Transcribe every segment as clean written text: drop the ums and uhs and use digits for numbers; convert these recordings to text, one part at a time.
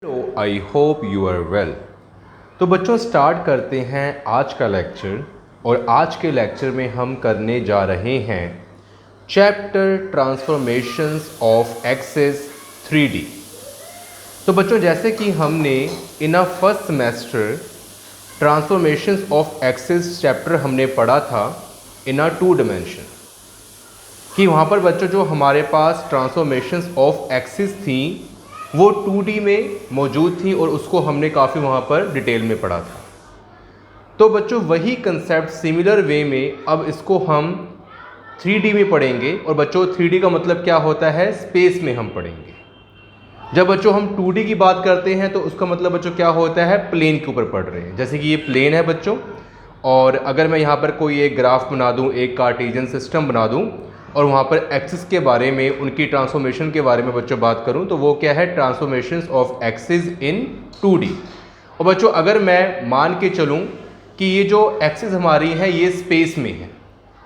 Hello, I hope you are well. तो बच्चों start करते हैं आज का लेक्चर। और आज के लेक्चर में हम करने जा रहे हैं chapter transformations of access 3D। तो बच्चों जैसे कि हमने in a first semester transformations of axes chapter हमने पढ़ा था इन अ 2 डायमेंशन, कि वहाँ पर बच्चों जो हमारे पास ट्रांसफॉर्मेशंस ऑफ एक्सिस थी वो 2D में मौजूद थी और उसको हमने काफ़ी वहाँ पर डिटेल में पढ़ा था। तो बच्चों वही कंसेप्ट सिमिलर वे में अब इसको हम 3D में पढ़ेंगे। और बच्चों 3D का मतलब क्या होता है, स्पेस में हम पढ़ेंगे। जब बच्चों हम 2D की बात करते हैं तो उसका मतलब बच्चों क्या होता है, प्लेन के ऊपर पढ़ रहे हैं। जैसे कि ये प्लेन है बच्चों, और अगर मैं यहाँ पर कोई एक ग्राफ बना दूँ, एक कार्टेशियन सिस्टम बना दूँ और वहाँ पर एक्सिस के बारे में, उनकी ट्रांसफॉर्मेशन के बारे में बच्चों बात करूँ, तो वो क्या है, transformations of axis in 2D। और बच्चों अगर मैं मान के चलूँ कि ये जो एक्सिस हमारी है ये स्पेस में है,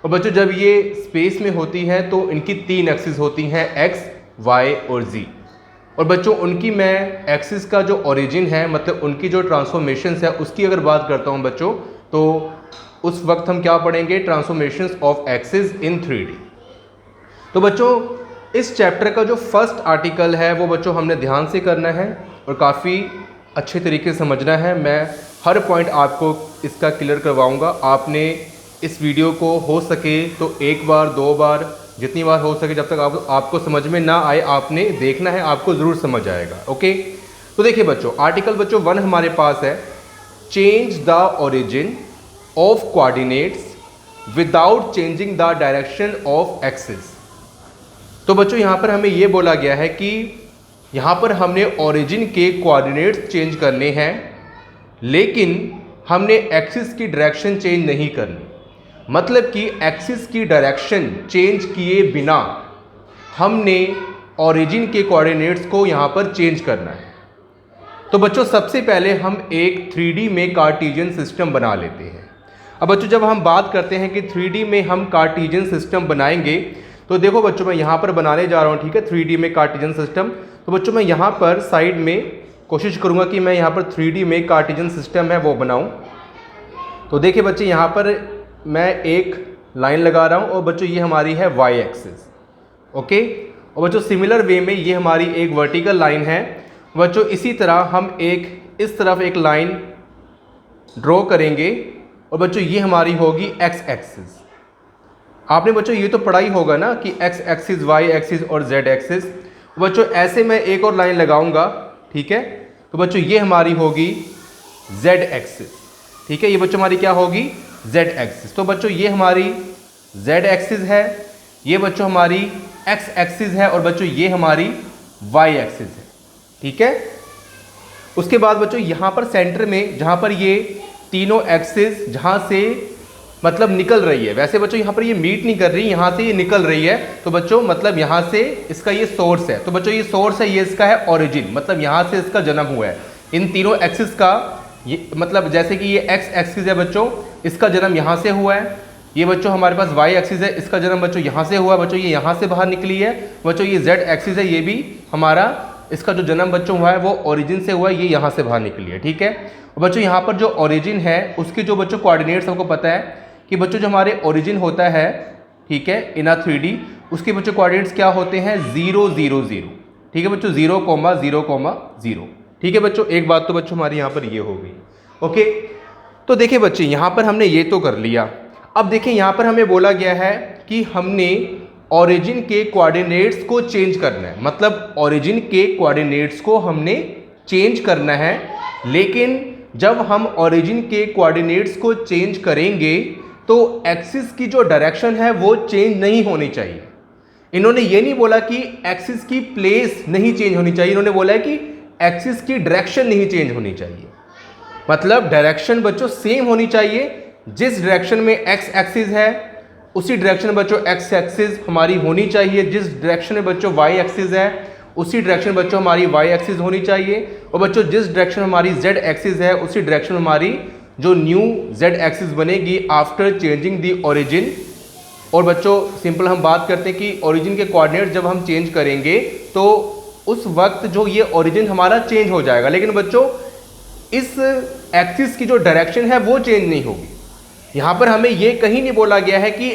और बच्चों जब ये स्पेस में होती है तो इनकी 3 एक्सिस होती हैं, एक्स, वाई और जी। और बच्चों उनकी मैं एक्सिस का जो ओरिजिन है, मतलब उनकी जो ट्रांसफॉर्मेशंस है उसकी अगर बात करता हूँ बच्चों, तो उस वक्त हम क्या पढ़ेंगे, transformations of axis in 3D। तो बच्चों इस चैप्टर का जो फर्स्ट आर्टिकल है वो बच्चों हमने ध्यान से करना है और काफ़ी अच्छे तरीके से समझना है। मैं हर पॉइंट आपको इसका क्लियर करवाऊंगा। आपने इस वीडियो को हो सके तो 1 बार 2 बार, जितनी बार हो सके, जब तक आपको समझ में ना आए आपने देखना है, आपको ज़रूर समझ आएगा। ओके, तो देखिए बच्चों आर्टिकल बच्चों 1 हमारे पास है, change the origin of coordinates without changing the direction of axis. तो बच्चों यहाँ पर हमें ये बोला गया है कि यहाँ पर हमने ओरिजिन के कोऑर्डिनेट्स चेंज करने हैं, लेकिन हमने एक्सिस की डायरेक्शन चेंज नहीं करनी। मतलब कि एक्सिस की डायरेक्शन चेंज किए बिना हमने ओरिजिन के कोऑर्डिनेट्स को यहाँ पर चेंज करना है। तो बच्चों सबसे पहले हम एक 3D में कार्टेशियन सिस्टम बना लेते हैं। अब बच्चों जब हम बात करते हैं कि 3D में हम कार्टेशियन सिस्टम बनाएंगे, तो देखो बच्चों मैं यहाँ पर बनाने जा रहा हूँ, ठीक है, 3D में कार्टेशियन सिस्टम। तो बच्चों मैं यहाँ पर साइड में कोशिश करूँगा कि मैं यहाँ पर 3D में कार्टेशियन सिस्टम है वो बनाऊँ। तो देखिए बच्चे यहाँ पर मैं एक लाइन लगा रहा हूँ और बच्चों ये हमारी है वाई एक्सिस। ओके, और बच्चों सिमिलर वे में ये हमारी एक वर्टिकल लाइन है। बच्चों इसी तरह हम एक इस तरफ एक लाइन ड्रॉ करेंगे और बच्चों ये हमारी होगी एक्स एक्सिस। आपने बच्चों ये तो पढ़ा ही होगा ना कि एक्स एक्सिस, वाई एक्सिस और जेड एक्सिस। बच्चों ऐसे मैं एक और लाइन लगाऊंगा, ठीक है, तो बच्चों ये हमारी होगी जेड एक्सिस। ठीक है, ये बच्चों हमारी क्या होगी, जेड एक्सिस। तो बच्चों ये हमारी जेड एक्सिस है, ये बच्चों हमारी एक्स एक्सिस है और बच्चों ये हमारी वाई एक्सिस है। ठीक है, उसके बाद बच्चों यहाँ पर सेंटर में जहाँ पर ये तीनों एक्सिस जहाँ से मतलब निकल रही है, वैसे बच्चों यहाँ पर ये मीट नहीं कर रही, यहाँ से ये निकल रही है, तो बच्चों मतलब यहाँ से इसका ये सोर्स है। तो बच्चों ये सोर्स है, ये इसका है ओरिजिन, मतलब यहाँ से इसका जन्म हुआ है। इन तीनों एक्सिस का ये मतलब जैसे कि ये एक्स एक्सिस है बच्चों, इसका जन्म यहाँ से हुआ है। ये बच्चों हमारे पास वाई एक्सिस है, इसका जन्म बच्चों यहाँ से हुआ, बच्चों ये यहाँ से बाहर निकली है। बच्चों ये जेड एक्सिस है, ये भी हमारा इसका जो जन्म बच्चों हुआ है वो ओरिजिन से हुआ है, ये यहाँ से बाहर निकली है। ठीक है, और बच्चों यहाँ पर जो ओरिजिन है उसके जो बच्चों कोऑर्डिनेट्स हमको पता है कि बच्चों जो हमारे ओरिजिन होता है, ठीक है, इन अ 3D, उसके बच्चों कोऑर्डिनेट्स क्या होते हैं, 0 0 0। ठीक है बच्चों, 0 0 0। ठीक है बच्चों, एक बात तो बच्चों हमारी यहाँ पर ये हो गई। ओके, तो देखिए बच्चे यहाँ पर हमने ये तो कर लिया। अब देखिए यहाँ पर हमें बोला गया है कि हमने ओरिजिन के कोऑर्डिनेट्स को चेंज करना है, मतलब ओरिजिन के कोऑर्डिनेट्स को हमने चेंज करना है। लेकिन जब हम ओरिजिन के कोऑर्डिनेट्स को चेंज करेंगे तो एक्सिस की जो डायरेक्शन है वो चेंज नहीं होनी चाहिए। इन्होंने ये नहीं बोला कि एक्सिस की प्लेस नहीं चेंज होनी चाहिए, इन्होंने बोला है कि एक्सिस की डायरेक्शन नहीं चेंज होनी चाहिए। मतलब डायरेक्शन बच्चों सेम होनी चाहिए। जिस डायरेक्शन में एक्स एक्सिस है उसी डायरेक्शन में बच्चों एक्स एक्सिस हमारी होनी चाहिए। जिस डायरेक्शन में बच्चों वाई एक्सिस है उसी डायरेक्शन बच्चों हमारी वाई एक्सिस होनी चाहिए। और बच्चों जिस डायरेक्शन हमारी जेड एक्सिस है उसी डायरेक्शन में हमारी जो न्यू जेड एक्सिस बनेगी आफ्टर चेंजिंग दी ओरिजिन। और बच्चों सिंपल हम बात करते हैं कि ओरिजिन के कोऑर्डिनेट जब हम चेंज करेंगे तो उस वक्त जो ये ओरिजिन हमारा चेंज हो जाएगा, लेकिन बच्चों इस एक्सिस की जो डायरेक्शन है वो चेंज नहीं होगी। यहाँ पर हमें ये कहीं नहीं बोला गया है कि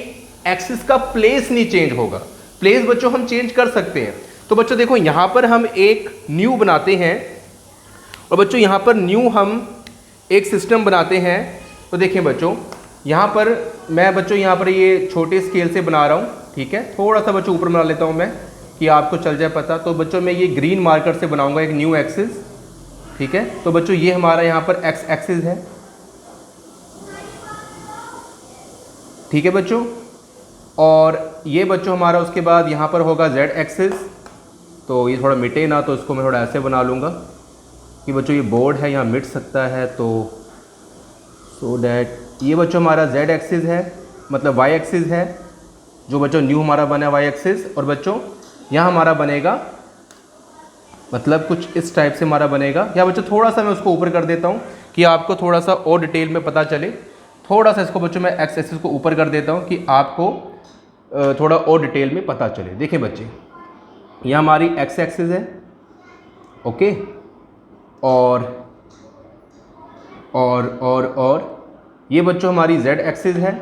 एक्सिस का प्लेस नहीं चेंज होगा। प्लेस बच्चों हम चेंज कर सकते हैं। तो बच्चों देखो यहाँ पर हम एक न्यू बनाते हैं और बच्चों यहाँ पर न्यू हम एक सिस्टम बनाते हैं। तो देखें बच्चों यहाँ पर मैं बच्चों यहाँ पर ये छोटे स्केल से बना रहा हूँ, ठीक है। थोड़ा सा बच्चों ऊपर बना लेता हूँ मैं कि आपको चल जाए पता। तो बच्चों मैं ये ग्रीन मार्कर से बनाऊँगा एक न्यू एक्सिस, ठीक है। तो बच्चों ये हमारा यहाँ पर एक्स एक्सिस है, ठीक है बच्चों। और ये बच्चों हमारा उसके बाद यहाँ पर होगा जेड एक्सिस। तो ये थोड़ा मिटे ना, तो इसको मैं थोड़ा ऐसे बना लूँगा कि बच्चों ये बोर्ड है यहाँ मिट सकता है, तो सो डैट ये बच्चों हमारा जेड एक्सिस है, मतलब वाई एक्सिस है जो बच्चों न्यू हमारा बना है वाई एक्सिस। और बच्चों यहाँ हमारा बनेगा मतलब कुछ इस टाइप से हमारा बनेगा। या बच्चों थोड़ा सा मैं उसको ऊपर कर देता हूँ कि आपको थोड़ा सा और डिटेल में पता चले। थोड़ा सा इसको बच्चों मैं एक्स एक्सिस को ऊपर कर देता हूँ कि आपको थोड़ा और डिटेल में पता चले। देखिए बच्चे यह हमारी एक्स एक्सिस है, ओके। और ये बच्चों हमारी जेड एक्सिस है,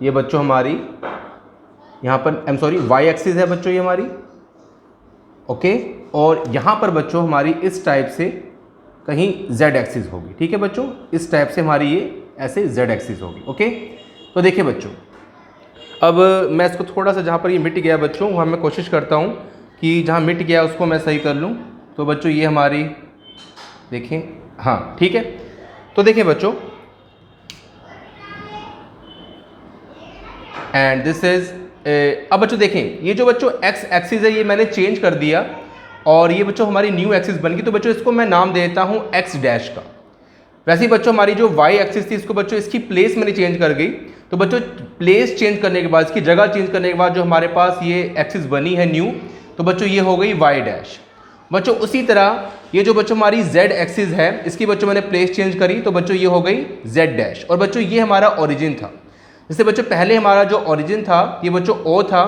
ये बच्चों हमारी यहाँ पर वाई एक्सिस है बच्चों ये हमारी, ओके। और यहाँ पर बच्चों हमारी इस टाइप से कहीं जेड एक्सिस होगी, ठीक है बच्चों। इस टाइप से हमारी ये ऐसे जेड एक्सिस होगी, ओके। तो देखिए बच्चों अब मैं इसको थोड़ा सा जहाँ पर ये मिट गया बच्चों वहाँ मैं कोशिश करता हूँ कि जहाँ मिट गया उसको मैं सही कर लूँ। तो बच्चों ये हमारी देखें, हाँ ठीक है। तो देखिए बच्चों एंड दिस इज अब बच्चों देखें ये जो बच्चों एक्स एक्सिस है ये मैंने चेंज कर दिया और ये बच्चों हमारी न्यू एक्सिस बन गई। तो बच्चों इसको मैं नाम देता हूँ एक्स डैश का। वैसे ही बच्चों हमारी जो वाई एक्सिस थी इसको बच्चों इसकी प्लेस मैंने चेंज कर गई। तो बच्चों प्लेस चेंज करने के बाद इसकी जगह चेंज करने के बाद जो हमारे पास ये एक्सिस बनी है न्यू, तो बच्चों ये हो गई वाई डैश। बच्चों उसी तरह ये जो बच्चों हमारी जेड एक्सिस है इसकी बच्चों मैंने प्लेस चेंज करी, तो बच्चों ये हो गई जेड डैश। और बच्चों ये हमारा ओरिजिन था। जैसे बच्चों पहले हमारा जो ओरिजिन था ये बच्चों ओ था,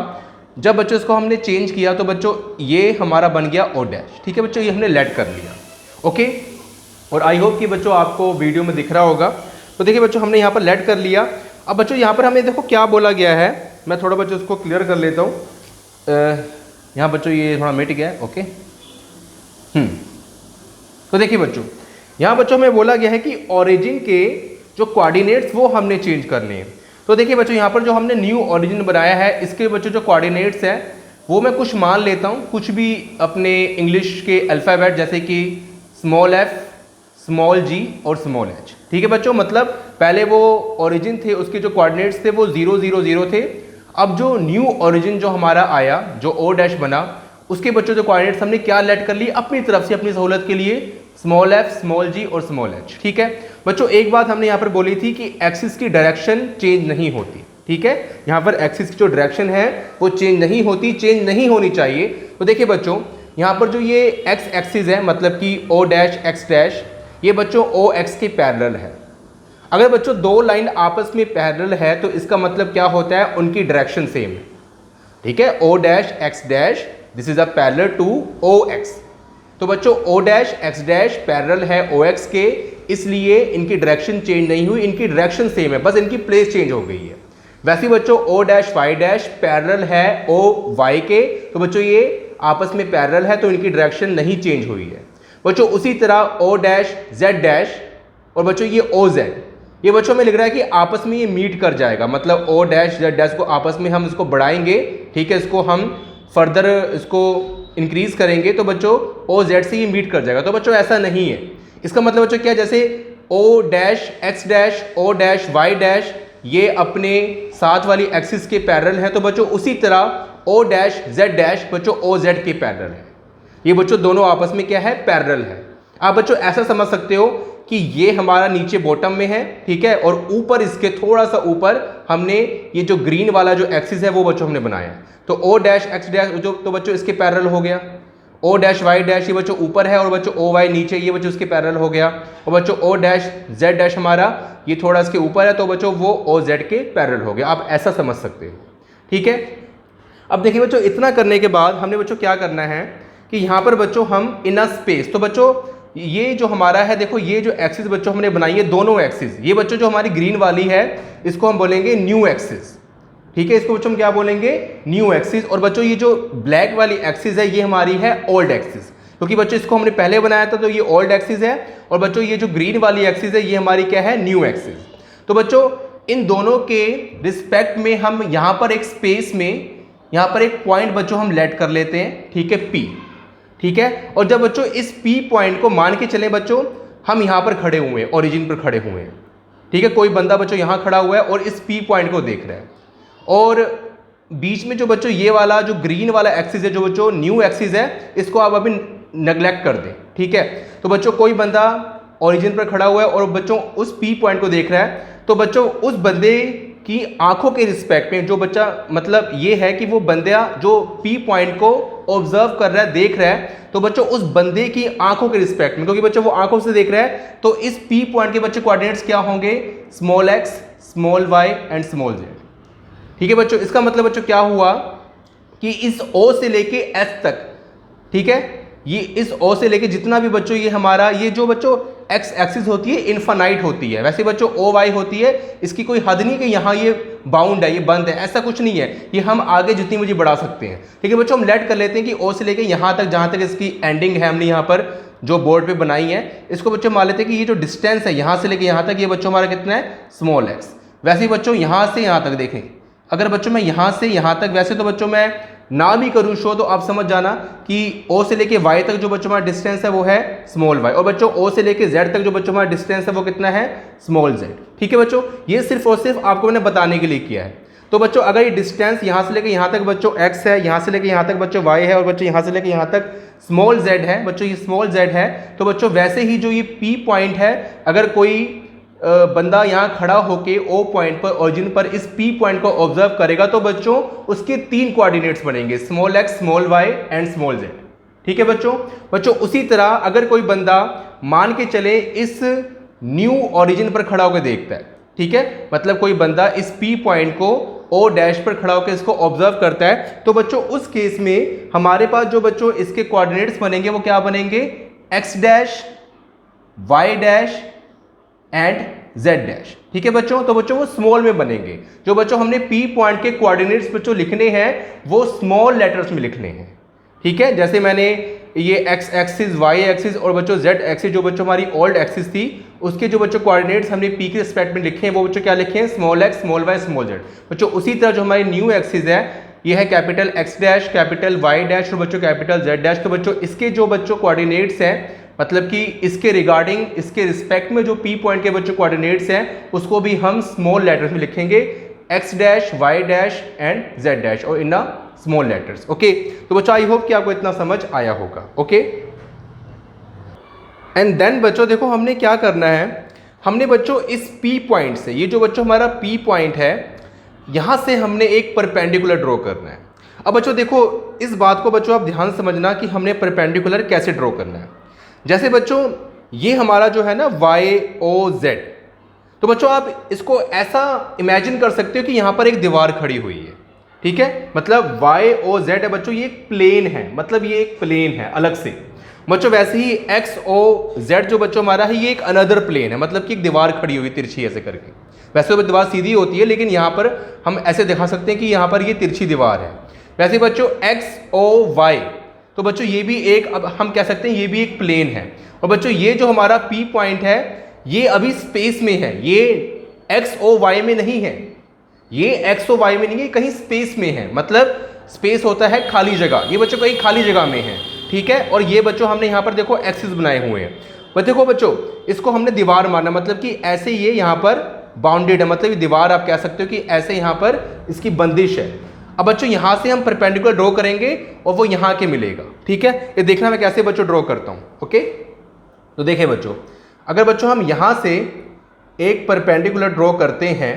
जब बच्चों इसको हमने चेंज किया तो बच्चों ये हमारा बन गया ओ डैश, ठीक है बच्चों। ये हमने लेट कर लिया, ओके। और आई होप कि बच्चों आपको वीडियो में दिख रहा होगा। तो देखिए बच्चों हमने यहाँ पर लेट कर लिया। अब बच्चों यहाँ पर हमें देखो क्या बोला गया है, मैं थोड़ा बच्चों उसको क्लियर कर लेता हूँ। यहाँ बच्चों ये थोड़ा मिट गया, ओके। तो देखिए बच्चों यहाँ बच्चों हमें बोला गया है कि ओरिजिन के जो कोऑर्डिनेट्स वो हमने चेंज करने हैं। तो देखिए बच्चों यहाँ पर जो हमने न्यू ओरिजिन बनाया है इसके बच्चों जो कोऑर्डिनेट्स हैं वो मैं कुछ मान लेता हूँ, कुछ भी अपने इंग्लिश के अल्फ़ाबेट जैसे कि स्मॉल एफ, स्मॉल जी और स्मॉल एच, ठीक है बच्चों। मतलब पहले वो ओरिजिन थे उसके जो कोऑर्डिनेट्स थे वो 0 0 0 थे। अब जो न्यू ओरिजिन जो हमारा आया जो ओ डैश बना उसके बच्चों जो कोऑर्डिनेट्स हमने क्या लेट कर लिए अपनी तरफ से अपनी सहूलत के लिए, स्मॉल एफ, स्मॉल जी और स्मॉल एच, ठीक है बच्चों। एक बात हमने यहाँ पर बोली थी कि एक्सिस की डायरेक्शन चेंज नहीं होती, ठीक है। यहाँ पर एक्सिस की जो डायरेक्शन है वो चेंज नहीं होती, चेंज नहीं होनी चाहिए। तो देखिए बच्चों यहाँ पर जो ये एक्स एक्सिस है मतलब कि ओ डैश एक्स डैश ये बच्चों ओ एक्स के पैरेलल है। अगर बच्चों दो लाइन आपस में पैरेलल है तो इसका मतलब क्या होता है, उनकी डायरेक्शन सेम है, ठीक है। O dash X dash this is a parallel to O X. तो बच्चों O dash X dash parallel है ओ एक्स के, इसलिए इनकी डायरेक्शन चेंज नहीं हुई, इनकी डायरेक्शन सेम है, बस इनकी प्लेस चेंज हो गई है। वैसे ही बच्चों O dash Y dash parallel है ओ वाई के, तो बच्चों ये आपस में पैरेलल है तो इनकी डायरेक्शन नहीं चेंज हुई है बच्चों। उसी तरह ओ डैश जेड डैश और बच्चों ये ओ जेड, ये बच्चों में लिख रहा है कि आपस में ये मीट कर जाएगा, मतलब ओ डैश जेड डैश को आपस में हम इसको बढ़ाएंगे, ठीक है। इसको हम फर्दर इसको इंक्रीज करेंगे तो बच्चों ओ जेड से ये मीट कर जाएगा। तो बच्चों ऐसा नहीं है, इसका मतलब बच्चों क्या, जैसे O dash X dash O dash Y dash ये अपने साथ वाली एक्सिस के पैरेलल है, तो बच्चों उसी तरह ओ डैश जेड डैश बच्चों ओ जेड के पैरेलल है। ये बच्चों दोनों आपस में क्या है, पैरेलल है। आप बच्चों ऐसा समझ सकते हो कि ये हमारा नीचे बॉटम में है, ठीक है, और ऊपर इसके थोड़ा सा ऊपर हमने ये जो ग्रीन वाला जो एक्सिस है वो बच्चों हमने बनाया है। तो ओ डैश एक्स डैश जो तो बच्चों इसके पैरेलल हो गया। ओ डैश वाई डैश ये बच्चों ऊपर है और बच्चों ओ वाई नीचे, ये बच्चों इसके पैरेलल हो गया। और बच्चों ओ डैश जेड डैश हमारा ये थोड़ा इसके ऊपर है तो बच्चों वो ओ जेड के पैरेलल हो गया। आप ऐसा समझ सकते हो, ठीक है। अब देखिए बच्चों इतना करने के बाद हमने बच्चों क्या करना है कि यहाँ पर बच्चों हम इन अ स्पेस, तो बच्चों ये जो हमारा है, देखो ये जो एक्सिस बच्चों हमने बनाई है, दोनों एक्सिस, ये बच्चों जो हमारी ग्रीन वाली है इसको हम बोलेंगे न्यू एक्सिस, ठीक है, इसको बच्चों हम क्या बोलेंगे, न्यू एक्सिस। और बच्चों ये जो ब्लैक वाली एक्सिस है ये हमारी है ओल्ड एक्सिस, क्योंकि बच्चों इसको हमने पहले बनाया था तो ये ओल्ड एक्सिस है, और बच्चों ये जो ग्रीन वाली एक्सिस है ये हमारी क्या है, न्यू एक्सिस। तो बच्चों इन दोनों के रिस्पेक्ट में हम यहाँ पर एक स्पेस में यहाँ पर एक पॉइंट बच्चों हम लेट कर लेते हैं, ठीक है, P, ठीक है। और जब बच्चों इस P पॉइंट को मान के चले बच्चों हम यहाँ पर खड़े हुए हैं, ओरिजिन पर खड़े हुए हैं, ठीक है, कोई बंदा बच्चों यहाँ खड़ा हुआ है और इस P पॉइंट को देख रहा है, और बीच में जो बच्चों ये वाला जो ग्रीन वाला एक्सिस है, जो बच्चों न्यू एक्सिस है, इसको आप अभी नेग्लेक्ट कर दें, ठीक है। तो बच्चों कोई बंदा ओरिजिन पर खड़ा हुआ है और बच्चों उस P पॉइंट को देख रहा है, तो बच्चों उस बंदे की आंखों के रिस्पेक्ट में जो बच्चा, मतलब ये है कि वो बंदा जो P पॉइंट को ऑब्जर्व कर रहा है, देख रहा है, तो बच्चों उस बंदे की आंखों के रिस्पेक्ट में, क्योंकि बच्चों वो आंखों से देख रहा है, तो इस P पॉइंट के बच्चे कोऑर्डिनेट्स क्या होंगे, small x, small y and small z, ठीक है बच्चों। इसका मतलब बच्चों क्या हुआ कि इस O से लेके S तक, ठीक है, ये इस O से लेके जितना भी बच्चों ये हमारा ये जो बच्चों x एक्सिस होती है इनफाइनाइट होती है, वैसे बच्चों OY होती है, इसकी कोई हद नहीं कि यहाँ ये बाउंड है, ये बंद है, ऐसा कुछ नहीं है, ये हम आगे जितनी मुझे बढ़ा सकते हैं, ठीक है बच्चों। हम लेट कर लेते हैं कि O से लेके यहाँ तक, जहाँ तक इसकी एंडिंग है हमने यहाँ पर जो बोर्ड पे बनाई है, इसको बच्चों मान लेते हैं कि ये जो डिस्टेंस है यहाँ से लेके यहाँ तक, ये बच्चों हमारा कितना है, स्मॉल x। वैसे ही बच्चों यहाँ से यहाँ तक देखें, अगर बच्चों मैं यहाँ से यहाँ तक, वैसे तो बच्चों मैं ना भी करूँ शो तो आप समझ जाना कि O से लेके Y तक जो बच्चों हमारा डिस्टेंस है वो है स्मॉल y, और बच्चों O से लेके Z तक जो बच्चों हमारा डिस्टेंस है वो कितना है, स्मॉल z, ठीक है बच्चों। ये सिर्फ और सिर्फ आपको मैंने बताने के लिए किया है। तो बच्चों अगर ये डिस्टेंस यहाँ से लेके यहाँ तक बच्चों x है, यहाँ से लेके यहाँ तक बच्चों y है, और बच्चों यहाँ से लेके यहाँ तक स्मॉल z है, बच्चों ये स्मॉल z है, तो बच्चों वैसे ही जो ये P पॉइंट है, अगर कोई बंदा यहाँ खड़ा होके O पॉइंट पर, ओरिजिन पर इस P पॉइंट को ऑब्जर्व करेगा, तो बच्चों उसके 3 कोऑर्डिनेट्स बनेंगे, small x, small y and small z, ठीक है बच्चों। उसी तरह अगर कोई बंदा मान के चले इस न्यू ओरिजिन पर खड़ा होकर देखता है, ठीक है, मतलब कोई बंदा इस P पॉइंट को O डैश पर खड़ा होकर इसको ऑब्जर्व करता है, तो बच्चों उस केस में हमारे पास जो बच्चों इसके कोऑर्डिनेट्स बनेंगे वो क्या बनेंगे, x dash, y dash and z dash, ठीक है बच्चों। तो बच्चों वो स्मॉल में बनेंगे, जो बच्चों हमने P पॉइंट के कोऑर्डिनेट्स बच्चों लिखने हैं वो स्मॉल लेटर्स में लिखने हैं, ठीक है। जैसे मैंने ये x एक्सिस, y एक्सिस और बच्चों z एक्सिस जो बच्चों हमारी ओल्ड एक्सिस थी, उसके जो बच्चों कोऑर्डिनेट्स हमने P के रिस्पेक्ट में लिखे हैं वो बच्चों क्या लिखे हैं, small x, small y, small z। बच्चों उसी तरह जो हमारी न्यू एक्सिस है ये है capital X dash, capital Y dash और बच्चों कैपिटल Z डैश। तो बच्चों इसके जो बच्चों कोऑर्डिनेट्स हैं, मतलब कि इसके रिगार्डिंग, इसके रिस्पेक्ट में जो P पॉइंट के बच्चों कोऑर्डिनेट्स हैं उसको भी हम स्मॉल लेटर्स में लिखेंगे, X dash, Y dash and Z dash, और इन स्मॉल लेटर्स, ओके। तो बच्चों आई होप कि आपको इतना समझ आया होगा, ओके। एंड देन बच्चों देखो हमने क्या करना है, हमने बच्चों इस P पॉइंट से, ये जो बच्चों हमारा P पॉइंट है, यहाँ से हमने एक परपेंडिकुलर ड्रॉ करना है। अब बच्चों देखो इस बात को बच्चों आप ध्यान समझना कि हमने परपेंडिकुलर कैसे ड्रॉ करना है। जैसे बच्चों ये हमारा जो है ना YOZ, तो बच्चों आप इसको ऐसा इमेजिन कर सकते हो कि यहाँ पर एक दीवार खड़ी हुई है, ठीक है, मतलब YOZ है बच्चों, ये एक प्लेन है, मतलब ये एक प्लेन है अलग से। बच्चों वैसे ही XOZ जो बच्चों हमारा है ये एक अनदर प्लेन है, मतलब कि एक दीवार खड़ी हुई तिरछी ऐसे करके। वैसे तो दीवार सीधी होती है लेकिन यहाँ पर हम ऐसे दिखा सकते हैं कि यहाँ पर ये तिरछी दीवार है। वैसे बच्चों XOY, तो बच्चों ये भी एक, अब हम कह सकते हैं ये भी एक प्लेन है। और बच्चों ये जो हमारा P पॉइंट है ये अभी स्पेस में है, ये XOY में नहीं है, ये XOY में नहीं है, कहीं स्पेस में है, मतलब स्पेस होता है खाली जगह, ये बच्चों कहीं खाली जगह में है, ठीक है। और ये बच्चों हमने यहाँ पर देखो एक्सिस बनाए हुए हैं, बस देखो बच्चों इसको हमने दीवार माना, मतलब कि ऐसे ये यहाँ पर बाउंडेड है, मतलब ये दीवार आप कह सकते हो कि ऐसे यहाँ पर इसकी बंदिश है। अब बच्चों यहाँ से हम परपेंडिकुलर ड्रॉ करेंगे और वो यहाँ के मिलेगा, ठीक है। ये देखना मैं कैसे बच्चों ड्रॉ करता हूँ, ओके। तो देखें बच्चों, अगर बच्चों हम यहाँ से एक परपेंडिकुलर ड्रॉ करते हैं,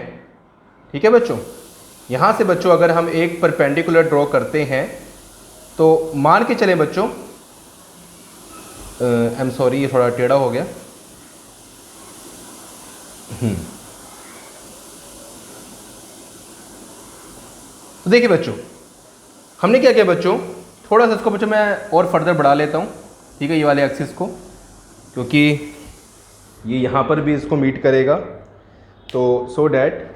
ठीक है बच्चों, यहाँ से बच्चों अगर हम एक परपेंडिकुलर ड्रॉ करते हैं तो मान के चले बच्चों, आई एम सॉरी ये थोड़ा टेढ़ा हो गया, तो देखिए बच्चों हमने क्या किया बच्चों, थोड़ा सा इसको बच्चों मैं और फर्दर बढ़ा लेता हूँ, ठीक है, ये वाले एक्सिस को, क्योंकि ये यहाँ पर भी इसको मीट करेगा, तो सो डैट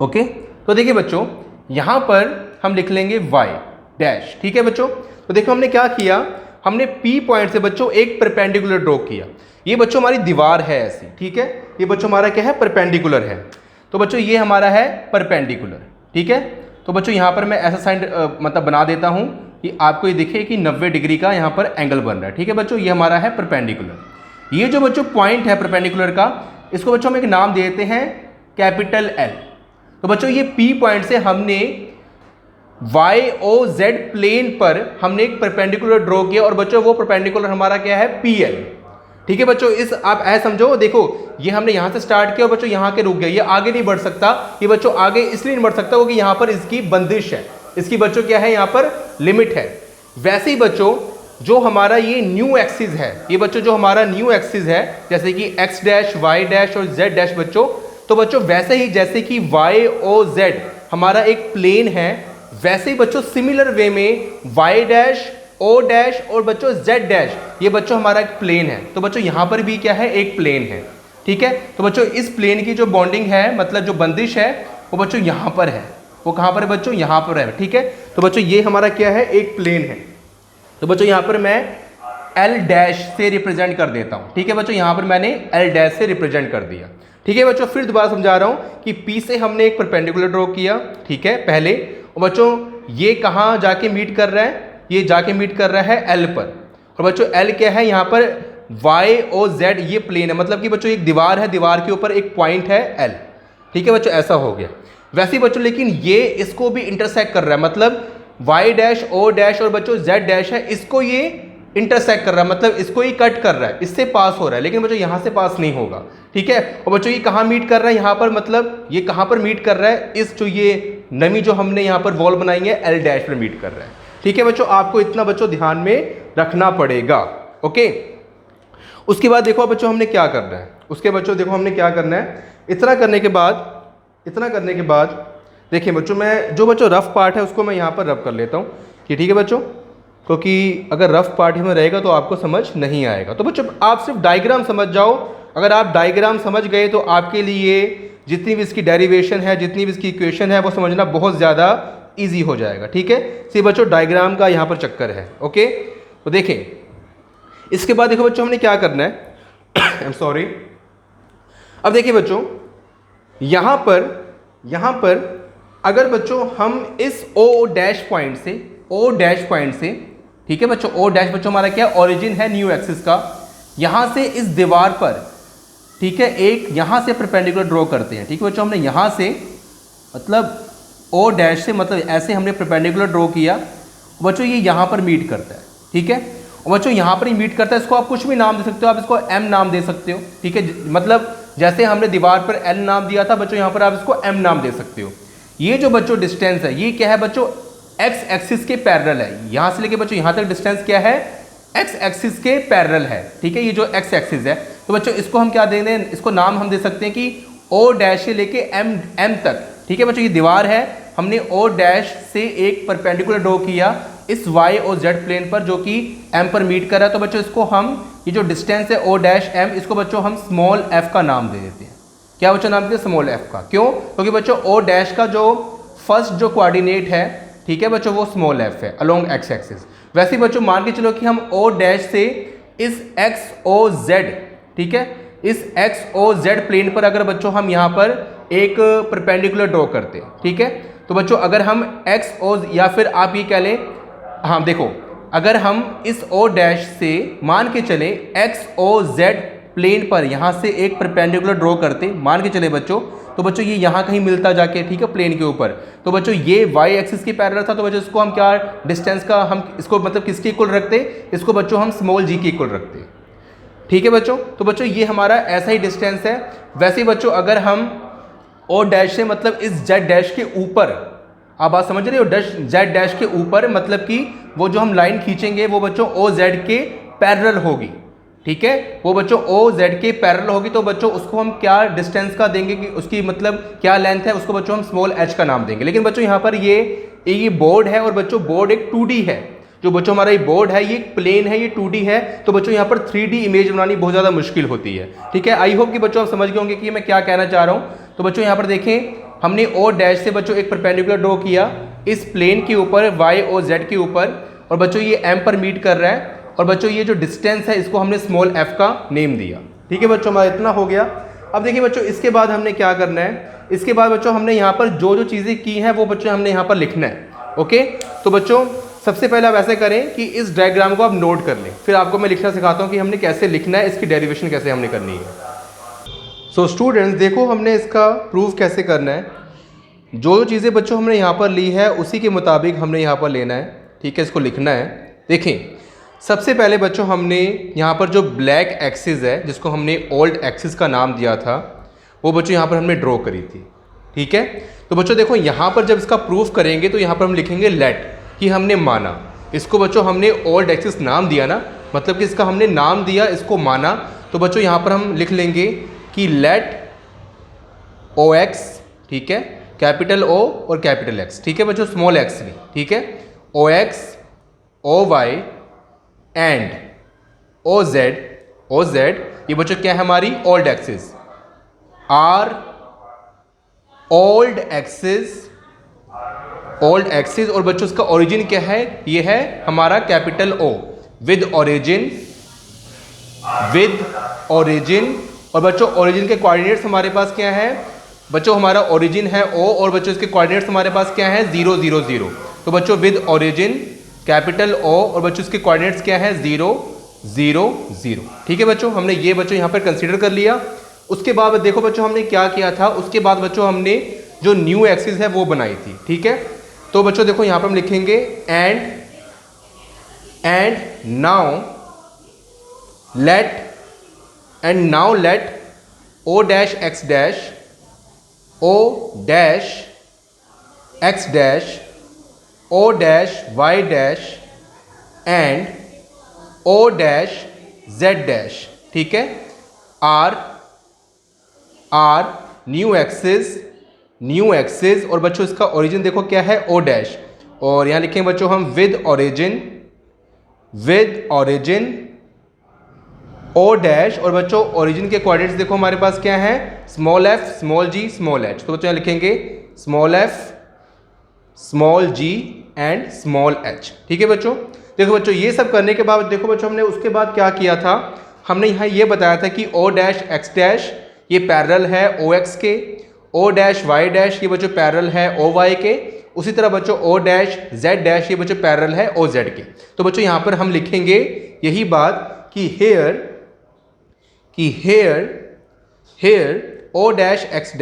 ओके। तो देखिए बच्चों यहाँ पर हम लिख लेंगे y डैश, ठीक है बच्चों। तो देखो हमने क्या किया, हमने P पॉइंट से बच्चों एक परपेंडिकुलर ड्रॉ किया। ये बच्चों हमारी दीवार है ऐसी, ठीक है, ये बच्चों हमारा क्या है, परपेंडिकुलर है। तो बच्चों ये हमारा है परपेंडिकुलर, ठीक है। तो बच्चों यहाँ पर मैं ऐसा साइन मतलब बना देता हूँ कि आपको ये दिखे कि 90 डिग्री का यहाँ पर एंगल बन रहा है, ठीक है बच्चों। ये हमारा है परपेंडिकुलर। ये जो बच्चों पॉइंट है परपेंडिकुलर का, इसको बच्चों हम एक नाम देते हैं कैपिटल L। तो बच्चों ये P पॉइंट से हमने YOZ प्लेन पर हमने एक परपेंडिकुलर ड्रॉ किया, और बच्चों वो परपेंडिकुलर हमारा क्या है, PL, ठीक है बच्चों। इस आप ऐसे समझो, देखो ये हमने यहां से स्टार्ट किया और बच्चों यहां के रुक गया, ये आगे नहीं बढ़ सकता। ये बच्चों आगे इसलिए नहीं बढ़ सकता क्योंकि यहां पर इसकी बंदिश है, इसकी बच्चों क्या है, यहां पर लिमिट है। वैसे ही बच्चों जो हमारा ये न्यू एक्सिस है, ये बच्चों जो हमारा न्यू एक्सिस है, जैसे कि x डैश, y डैश और z डैश बच्चों, तो बच्चों वैसे ही जैसे कि YOZ हमारा एक प्लेन है, वैसे ही बच्चों सिमिलर वे में y डैश, o डैश और बच्चों z डैश, ये बच्चों हमारा एक प्लेन है। तो बच्चों यहाँ पर भी क्या है, एक प्लेन है, ठीक है। तो बच्चों इस प्लेन की जो बॉन्डिंग है, मतलब जो बंदिश है, वो बच्चों यहाँ पर है। वो कहाँ पर है बच्चों, यहाँ पर है, ठीक है। तो बच्चों ये हमारा क्या है, एक प्लेन है। तो बच्चों यहाँ पर मैं L डैश से रिप्रेजेंट कर देता हूँ, ठीक है बच्चों। यहाँ पर मैंने L डैश से रिप्रेजेंट कर दिया, ठीक है बच्चों। फिर दोबारा समझा रहा हूँ कि P से हमने एक परपेंडिकुलर ड्रॉ किया, ठीक है, पहले। और बच्चों ये कहाँ जाके मीट कर रहा है, ये जाके मीट कर रहा है L पर। और बच्चों L क्या है, यहाँ पर YOZ ये प्लेन है, मतलब कि बच्चों एक दीवार है, दीवार के ऊपर एक पॉइंट है L, ठीक है बच्चों, ऐसा हो गया। वैसे ही बच्चों लेकिन ये इसको भी इंटरसेक्ट कर रहा है, मतलब y डैश, o डैश और बच्चों z डैश है, इसको ये इंटरसेक्ट कर रहा है, मतलब इसको ये कट कर रहा है, इससे पास हो रहा है, लेकिन बच्चों यहाँ से पास नहीं होगा, ठीक है। और बच्चों ये कहाँ मीट कर रहा है, यहाँ पर, मतलब ये कहाँ पर मीट कर रहा है, इस जो ये नमी जो हमने यहाँ पर वॉल बनाई है L डैश पर मीट कर रहा है, ठीक है बच्चों। आपको इतना बच्चों ध्यान में रखना पड़ेगा, ओके। उसके बाद देखो बच्चों हमने क्या करना है, उसके बच्चों देखो हमने क्या करना है। इतना करने के बाद देखिए बच्चों, मैं जो बच्चों रफ पार्ट है उसको मैं यहाँ पर रफ कर लेता हूँ, कि ठीक है बच्चों, क्योंकि अगर रफ पार्ट में रहेगा तो आपको समझ नहीं आएगा। तो बच्चों आप सिर्फ डायग्राम समझ जाओ, अगर आप डायग्राम समझ गए तो आपके लिए जितनी भी इसकी डेरिवेशन है, जितनी भी इसकी इक्वेशन है, वो समझना बहुत ज़्यादा ईजी हो जाएगा, ठीक है। सिर्फ बच्चों डायग्राम का यहाँ पर चक्कर है, ओके। तो देखें इसके बाद देखो बच्चों हमने क्या करना है, आई एम सॉरी। अब देखिए बच्चों यहाँ पर अगर बच्चों हम इस O डैश पॉइंट से, ठीक है बच्चों, O डैश बच्चों हमारा क्या ओरिजिन है न्यू एक्सिस का, यहाँ से इस दीवार पर, ठीक है, एक यहाँ से परपेंडिकुलर ड्रॉ करते हैं, ठीक है बच्चों। हमने यहाँ से मतलब O डैश से, मतलब ऐसे हमने परपेंडिकुलर ड्रॉ किया बच्चों, ये यहाँ पर मीट करता है, ठीक है। और बच्चों यहाँ पर ही मीट करता है, इसको आप कुछ भी नाम दे सकते हो, आप इसको M नाम दे सकते हो, ठीक है। मतलब जैसे हमने दीवार पर L नाम दिया था बच्चों, यहाँ पर आप इसको M नाम दे सकते हो। ये जो बच्चों डिस्टेंस है, ये क्या है बच्चों, x एक्सिस के पैरेलल है। यहाँ से लेके बच्चों यहाँ तक डिस्टेंस क्या है, x एक्सिस के पैरेलल है, ठीक है, ये जो x एक्सिस है। तो बच्चों इसको हम क्या दे दें, इसको नाम हम दे सकते हैं कि O डैश से लेके M तक, ठीक है बच्चों। ये दीवार है, हमने O डैश से एक परपेंडिकुलर ड्रॉ किया इस y और z प्लेन पर, जो कि M पर मीट कर रहा है। तो बच्चों इसको हम, ये जो डिस्टेंस है O डैश M, इसको बच्चों हम स्मॉल f का नाम दे देते हैं। क्या बच्चों नाम देते हैं, स्मॉल f का। क्यों, क्योंकि बच्चों O डैश का जो फर्स्ट जो कोऑर्डिनेट है, ठीक है बच्चों, वो स्मॉल f है अलोंग x एक्सिस। वैसे ही बच्चों मान के चलो कि हम O डैश से इस XOZ, ठीक है, इस XOZ प्लेन पर अगर बच्चों हम यहाँ पर एक परपेंडिकुलर ड्रॉ करते हैं, ठीक है। तो बच्चों अगर हम XO, या फिर आप ये कह लें, हाँ देखो, अगर हम इस O डैश से मान के चले XOZ प्लेन पर यहाँ से एक परपेंडिकुलर ड्रॉ करते, मान के चले बच्चों, तो बच्चों ये यहाँ कहीं मिलता जाके, ठीक है, प्लेन के ऊपर। तो बच्चों ये y एक्सिस के पैरेलल था, तो बच्चों इसको हम क्या, डिस्टेंस का हम इसको मतलब किसके इक्वल रखते, इसको बच्चों हम स्मॉल g के इक्वल रखते, ठीक है बच्चों। तो बच्चों ये हमारा ऐसा ही डिस्टेंस है। वैसे ही बच्चों अगर हम O डैश से, मतलब इस z डैश के ऊपर, आप बात समझ रहे हो, z डैश के ऊपर, मतलब कि वो जो हम लाइन खींचेंगे वो बच्चों OZ के पैरेलल होगी, ठीक है, वो बच्चों ओ जेड के पैरेलल होगी, तो बच्चों उसको हम क्या डिस्टेंस का देंगे कि उसकी मतलब क्या लेंथ है, उसको बच्चों हम स्मॉल एच का नाम देंगे। लेकिन बच्चों यहाँ पर ये बोर्ड है और बच्चों बोर्ड एक 2D है। जो बच्चों हमारा ये बोर्ड है ये प्लेन है, ये 2D है, तो बच्चों यहाँ पर 3D इमेज बनानी बहुत ज़्यादा मुश्किल होती है। ठीक है, आई होप कि बच्चों आप समझ गए होंगे कि मैं क्या कहना चाह रहा हूँ। तो बच्चों यहाँ पर देखें, हमने ओ डैश से बच्चों एक परपेंडिकुलर ड्रॉ किया इस प्लेन के ऊपर वाई और जेड के ऊपर, और बच्चों ये एम पर मीट कर रहा है, और बच्चों ये जो डिस्टेंस है इसको हमने स्मॉल एफ का नेम दिया। ठीक है बच्चों, हमारा इतना हो गया। अब देखिए बच्चों, इसके बाद हमने क्या करना है, इसके बाद बच्चों हमने यहाँ पर जो जो चीज़ें की हैं वो बच्चों हमने यहाँ पर लिखना है। ओके, तो बच्चों सबसे पहले आप ऐसे करें कि इस डायग्राम को आप नोट कर लें, फिर आपको मैं लिखना सिखाता हूँ कि हमने कैसे लिखना है, इसकी डेरिवेशन कैसे हमने करनी है। सो स्टूडेंट्स देखो, हमने इसका प्रूफ कैसे करना है। जो चीज़ें बच्चों हमने यहाँ पर ली है उसी के मुताबिक हमने यहाँ पर लेना है। ठीक है, इसको लिखना है। देखें, सबसे पहले बच्चों हमने यहाँ पर जो ब्लैक एक्सिस है जिसको हमने ओल्ड एक्सिस का नाम दिया था, वो बच्चों यहाँ पर हमने ड्रॉ करी थी। ठीक है, तो बच्चों देखो यहाँ पर जब इसका प्रूफ करेंगे तो यहाँ पर हम लिखेंगे लेट, कि हमने माना। इसको बच्चों हमने ओल्ड एक्सिस नाम दिया ना, मतलब कि इसका हमने नाम दिया, इसको माना। तो बच्चों यहाँ पर हम लिख लेंगे कि लेट ओ एक्स, ठीक है, कैपिटल ओ और कैपिटल एक्स। ठीक है बच्चों, स्मॉल एक्स नहीं, ठीक है, O X O Y and O Z, ये बच्चों क्या है हमारी old axis, our old axis, और बच्चों इसका ओरिजिन क्या है, ये है हमारा कैपिटल ओ विद ओरिजिन, और बच्चों ओरिजिन के कोऑर्डिनेट्स हमारे पास क्या है, बच्चों हमारा ओरिजिन है ओ, और बच्चों इसके कोऑर्डिनेट्स हमारे पास क्या है 0 0 0। तो बच्चों विद ओरिजिन कैपिटल ओ, और बच्चों इसके कोऑर्डिनेट्स क्या है 0 0 0। ठीक है बच्चों, हमने ये बच्चों यहाँ पर कंसीडर कर लिया। उसके बाद देखो बच्चों हमने क्या किया था, उसके बाद बच्चों हमने जो न्यू एक्सिस है वो बनाई थी। ठीक है, तो बच्चों देखो यहाँ पर हम लिखेंगे and now let O dash X dash, O dash X dash, O dash Y dash and O dash Z dash. ठीक है, आर न्यू एक्सिस, और बच्चों इसका ओरिजिन देखो क्या है ओ डैश, और यहाँ लिखेंगे बच्चों हम विद ओरिजिन ओ डैश, और बच्चों ओरिजिन के कोऑर्डिनेट्स देखो हमारे पास क्या है small f small g small h. तो बच्चों यहाँ लिखेंगे small f small g and small h. ठीक है बच्चों, देखो बच्चों ये सब करने के बाद देखो बच्चों हमने उसके बाद क्या किया था, हमने यहाँ ये बताया था कि ओ डैश एक्स डैश ये पैरेलल है ओ एक्स के, ओ डैश वाई डैश ये बच्चों पैरेलल है ओ वाई के, उसी तरह बच्चों ओ डैश जेड डैश ये बच्चों पैरेलल है ओ जेड के। तो बच्चों यहाँ पर हम लिखेंगे यही बात कि here O dash X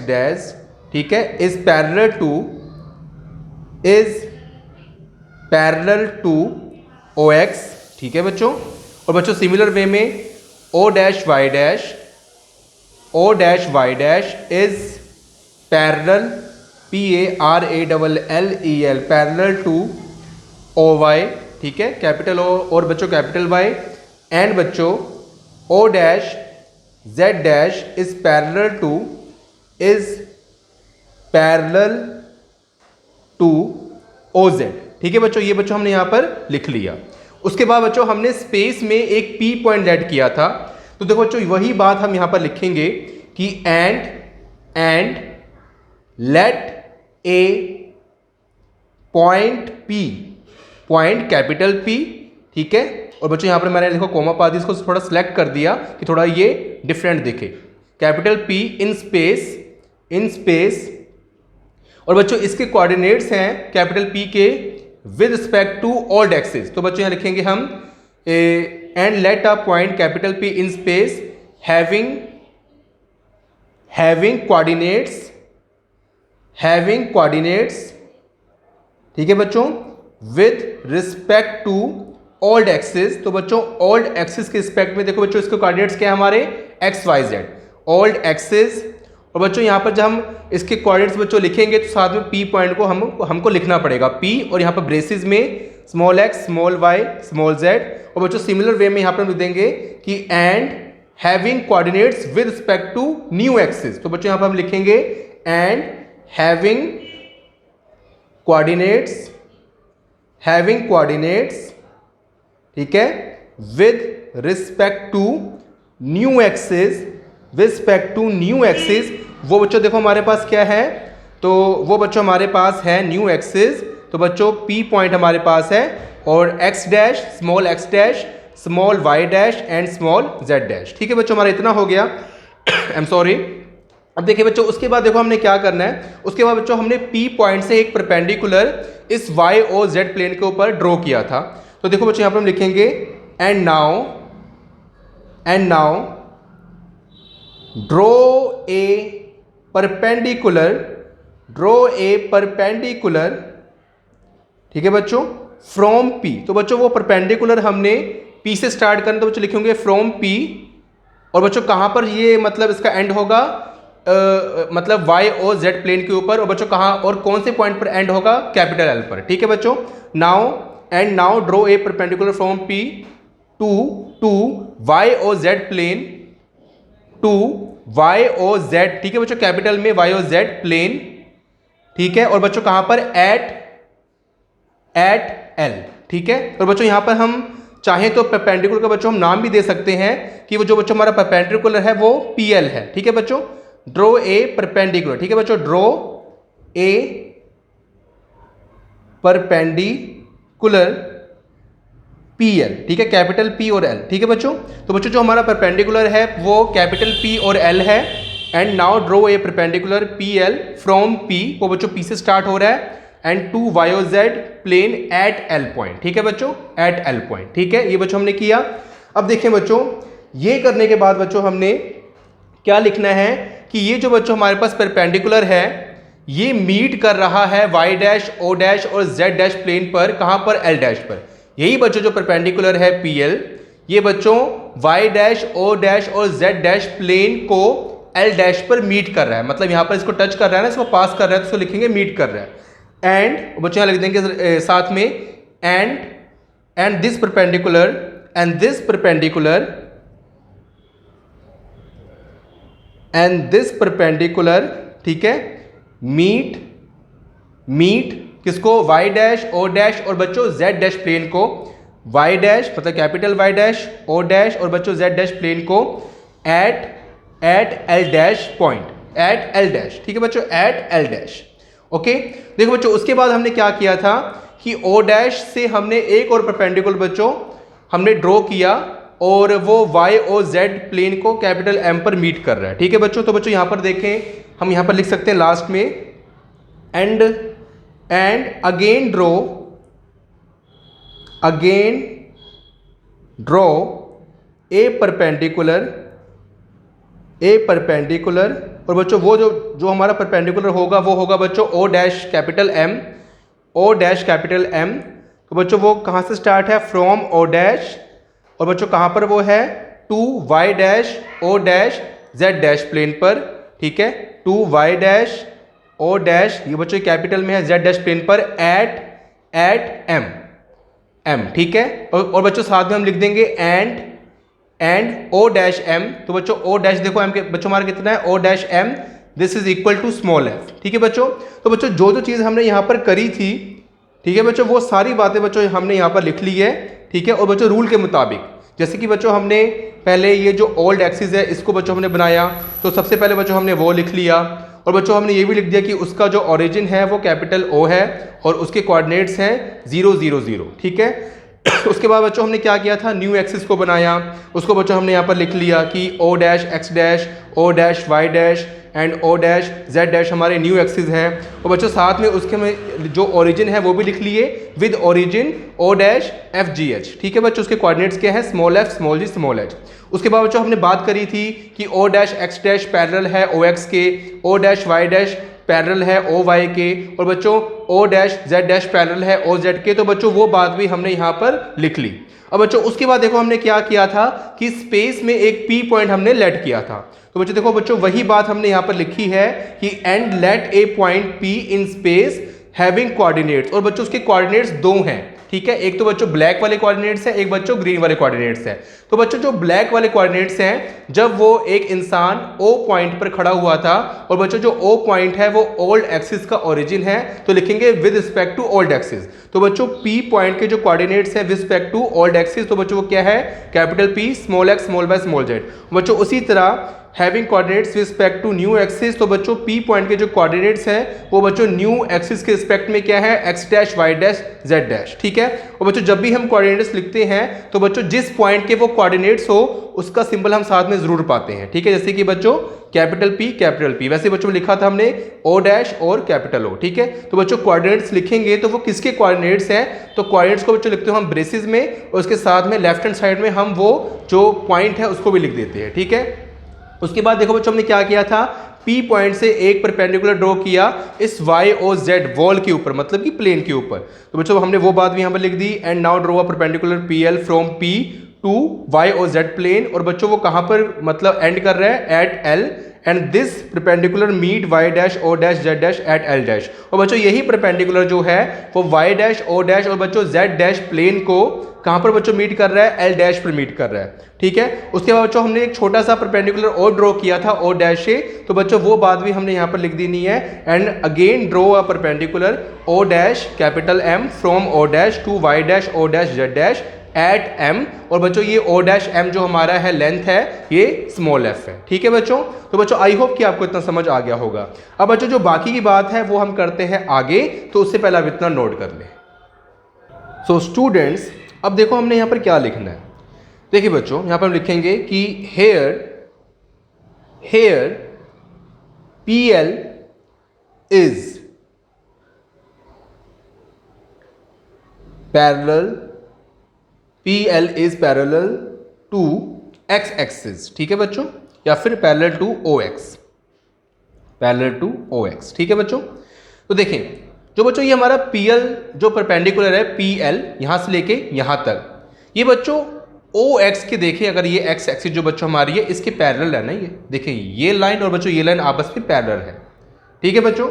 dash, ठीक है, is parallel to O X. ठीक है बच्चों, और बच्चों सिमिलर वे में O dash Y dash is parallel PARALLEL parallel to O Y. ठीक है, कैपिटल ओ और बच्चों कैपिटल वाई, एंड बच्चों O dash Z dash is parallel to O Z. ठीक है बच्चों, ये बच्चों हमने यहाँ पर लिख लिया। उसके बाद बच्चों हमने स्पेस में एक P पॉइंट ऐड किया था, तो देखो बच्चों वही बात हम यहाँ पर लिखेंगे कि and let A point P, point capital P। ठीक है, और बच्चों यहाँ पर मैंने देखो कोमा पा दी, इसको थोड़ा सिलेक्ट कर दिया कि थोड़ा ये डिफरेंट दिखे, कैपिटल P इन स्पेस, और बच्चों इसके कोऑर्डिनेट्स हैं कैपिटल P के with respect to old axis. तो बच्चों यहाँ लिखेंगे हम and let a point capital P in space having coordinates. ठीक है बच्चों, with respect to old axis. तो बच्चों ओल्ड एक्सिस के रिस्पेक्ट में देखो बच्चों इसके कोऑर्डिनेट्स क्या है हमारे x y z, old axis. और बच्चों यहाँ पर जब हम इसके कोऑर्डिनेट्स बच्चों लिखेंगे तो साथ में P पॉइंट को हमको लिखना पड़ेगा P, और यहाँ पर ब्रेसेस में small x small y small z. और बच्चों सिमिलर वे में यहाँ पर हम लिख देंगे कि and having coordinates with respect to new axis. तो बच्चों यहाँ पर हम लिखेंगे एंड हैविंग कोऑर्डिनेट्स, ठीक है, with respect to new axis, वो बच्चों देखो हमारे पास क्या है, तो वो बच्चों हमारे पास है न्यू एक्सिस। तो बच्चों P पॉइंट हमारे पास है और x dash small y dash and small z dash. ठीक है बच्चों, हमारा इतना हो गया। I am sorry. अब देखिए बच्चों उसके बाद देखो हमने क्या करना है, उसके बाद बच्चों हमने P पॉइंट से एक परपेंडिकुलर इस y और z प्लेन के ऊपर ड्रॉ किया था। तो देखो बच्चों यहाँ पर हम लिखेंगे and now draw a perpendicular, ठीक है बच्चों, फ्रॉम P। तो बच्चों वो परपेंडिकुलर हमने P से स्टार्ट करना, तो बच्चों लिखेंगे फ्रॉम P। और बच्चों कहाँ पर ये मतलब इसका एंड होगा, मतलब y और z प्लेन के ऊपर। और बच्चों कहाँ और कौन से पॉइंट पर एंड होगा, कैपिटल L पर। ठीक है बच्चों, now draw a perpendicular from P to y और z प्लेन, ठीक है बच्चों, कैपिटल में y और z प्लेन, ठीक है। और बच्चों कहाँ पर, एट L, ठीक है। और बच्चों यहाँ पर हम चाहें तो परपेंडिकुलर का बच्चों हम नाम भी दे सकते हैं कि वो जो बच्चों हमारा परपेंडिकुलर है वो PL है। ठीक है बच्चों, ड्रॉ ए परपेंडिकुलर, ठीक है बच्चों, ड्रॉ ए परपेंडिकुलर PL, ठीक है, कैपिटल P और L। ठीक है बच्चों, तो बच्चों जो हमारा परपेंडिकुलर है वो कैपिटल P और L है। And now draw a perpendicular PL from P, वो बच्चों P से स्टार्ट हो रहा है, एंड टू y और z plane at L point. ठीक है बच्चों, एट L पॉइंट। ठीक है, ये बच्चों हमने किया। अब देखें बच्चों, ये करने के बाद बच्चों हमने क्या लिखना है कि ये जो बच्चों हमारे पास परपेंडिकुलर है ये मीट कर रहा है y डैश o डैश और z डैश प्लेन पर, कहां पर, L डैश पर। यही बच्चों जो परपेंडिकुलर है PL, ये बच्चों y डैश o डैश और z डैश प्लेन को L डैश पर मीट कर रहा है, मतलब यहां पर इसको टच कर रहा है ना, इसको पास कर रहा है, तो इसको लिखेंगे मीट कर रहा है। एंड बच्चों यहाँ लिख देंगे साथ में एंड दिस परपेंडिकुलर, ठीक है, मीट किसको, y डैश o डैश और बच्चों z डैश प्लेन को, y डैश मतलब capital Y dash o dash और बच्चों z डैश प्लेन को at L dash point, at L dash. ठीक है बच्चों, एट L डैश। ओके, देखो बच्चों उसके बाद हमने क्या किया था कि O डैश से हमने एक और परपेंडिकुलर बच्चों हमने ड्रॉ किया और वो y और z प्लेन को कैपिटल M पर मीट कर रहा है। ठीक है बच्चों, तो बच्चों यहाँ पर देखें, हम यहाँ पर लिख सकते हैं लास्ट में and again draw a perpendicular. और बच्चों वो जो हमारा परपेंडिकुलर होगा वो होगा बच्चों O डैश कैपिटल M। तो बच्चों वो कहाँ से स्टार्ट है, फ्रॉम O डैश, और बच्चों कहाँ पर वो है, to y dash O dash z dash plane पर। ठीक है, to y dash O dash, ये बच्चों कैपिटल में है, z डैश प्लेन पर एट M। ठीक है, और बच्चों साथ में हम लिख देंगे एंड O डैश M। तो बच्चों O डैश देखो M के बच्चों हमारा कितना है, O dash M, this is equal to small f। ठीक है बच्चों, तो बच्चों जो चीज़ हमने यहाँ पर करी थी, ठीक है बच्चों, वो सारी बातें बच्चों हमने यहाँ पर लिख ली है। ठीक है, और बच्चों रूल के मुताबिक जैसे कि बच्चों हमने पहले ये जो ओल्ड एक्सिस है इसको बच्चों हमने बनाया, तो सबसे पहले बच्चों हमने वो लिख लिया, और बच्चों हमने ये भी लिख दिया कि उसका जो ओरिजिन है वो कैपिटल O है और उसके कोऑर्डिनेट्स हैं 0 0 0। ठीक है, उसके बाद बच्चों हमने क्या किया था, न्यू एक्सिस को बनाया, उसको बच्चों हमने यहाँ पर लिख लिया कि O dash x dash O dash y dash and O dash z dash हमारे न्यू एक्सिस है। और बच्चों साथ में उसके में जो ओरिजिन है वो भी लिख लिए with origin O dash f g h। ठीक है बच्चों, उसके कोऑर्डिनेट्स क्या है, small f small g small h। उसके बाद बच्चों हमने बात करी थी कि O dash x dash parallel है O x के, O dash y dash parallel है O y के, और बच्चों O dash z dash parallel है O z के। तो बच्चों वो बात भी हमने यहाँ पर लिख ली। अब बच्चों उसके बाद देखो हमने क्या किया था कि स्पेस में एक P पॉइंट हमने लेट किया था। तो बच्चों देखो बच्चों वही बात हमने यहाँ पर लिखी है कि and let A point P in space having coordinates, और बच्चों उसके कोऑर्डिनेट्स 2 हैं। ठीक है। एक तो बच्चों ब्लैक वाले कोऑर्डिनेट्स है, एक बच्चों ग्रीन वाले कोऑर्डिनेट्स है। तो बच्चों जो ब्लैक वाले कोऑर्डिनेट्स हैं, जब वो एक इंसान ओ पॉइंट पर खड़ा हुआ था, और बच्चों जो ओ पॉइंट है वो ओल्ड एक्सिस का ओरिजिन है, तो लिखेंगे with respect to old axis. तो बच्चों पी पॉइंट के जो कोऑर्डिनेट्स है with respect to old axis, तो बच्चों वो क्या है, capital P small x small y small z. बच्चों उसी तरह having coordinates with respect to new axis, तो बच्चों पी पॉइंट के जो कोऑर्डिनेट्स हैं वो बच्चों न्यू एक्सिस के रिस्पेक्ट में क्या है, x dash Y dash Z dash. ठीक है। और बच्चों जब भी हम कोऑर्डिनेट्स लिखते हैं तो बच्चों जिस पॉइंट के वो कोऑर्डिनेट्स हो उसका सिंबल हम साथ में जरूर पाते हैं। ठीक है। जैसे कि बच्चों कैपिटल पी, वैसे बच्चों में लिखा था हमने ओ डैश और कैपिटल ओ। ठीक है। तो बच्चों कोऑर्डिनेट्स लिखेंगे तो वो किसके कोऑर्डिनेट्स हैं, तो कोऑर्डिनेट्स को बच्चों लिखते हो हम ब्रेसेस में, और उसके साथ में लेफ्ट हैंड साइड में हम वो जो पॉइंट है उसको भी लिख देते हैं। ठीक है। उसके बाद देखो बच्चों हमने क्या किया था, P पॉइंट से एक परपेंडिकुलर ड्रॉ किया इस Y और Z वॉल के ऊपर, मतलब कि प्लेन के ऊपर। तो बच्चों हमने वो बात भी यहाँ पर लिख दी, and now draw a perpendicular PL from P to Y और Z प्लेन। और बच्चों वो कहाँ पर मतलब एंड कर रहा है, at L, and this perpendicular meet Y dash O dash Z dash at L dash. और बच्चों यही परपेंडिकुलर जो है वो Y डैश O डैश और बच्चों Z डैश प्लेन को कहाँ पर बच्चों मीट कर रहा है, L डैश पर मीट कर रहा है। ठीक है। उसके बाद बच्चों हमने एक छोटा सा परपेंडिकुलर और ड्रॉ किया था O डैश से, तो बच्चों वो बात भी हमने यहाँ पर लिख देनी है, and again draw a perpendicular O dash capital M from O dash to Y dash O dash Z dash at M। और बच्चों ये O डैश M जो हमारा है लेंथ है ये स्मॉल f है। ठीक है बच्चों। तो बच्चों आई होप कि आपको इतना समझ आ गया होगा। अब बच्चों जो बाकी की बात है वो हम करते हैं आगे, तो उससे पहले आप इतना नोट कर लें। सो स्टूडेंट्स अब देखो हमने यहाँ पर क्या लिखना है। देखिए बच्चों यहाँ पर हम लिखेंगे कि here PL is parallel to x axis. ठीक है बच्चों, या फिर पैरेलल टू OX। ठीक है बच्चों। तो देखें जो बच्चों ये हमारा PL जो परपेंडिकुलर है PL यहां से लेके यहां तक, ये बच्चों OX के देखें, अगर ये x एक्सिस जो बच्चों हमारी है इसके पैरेलल है ना, ये देखें ये लाइन और बच्चों ये लाइन आपस में पैरेलल है। ठीक है बच्चों।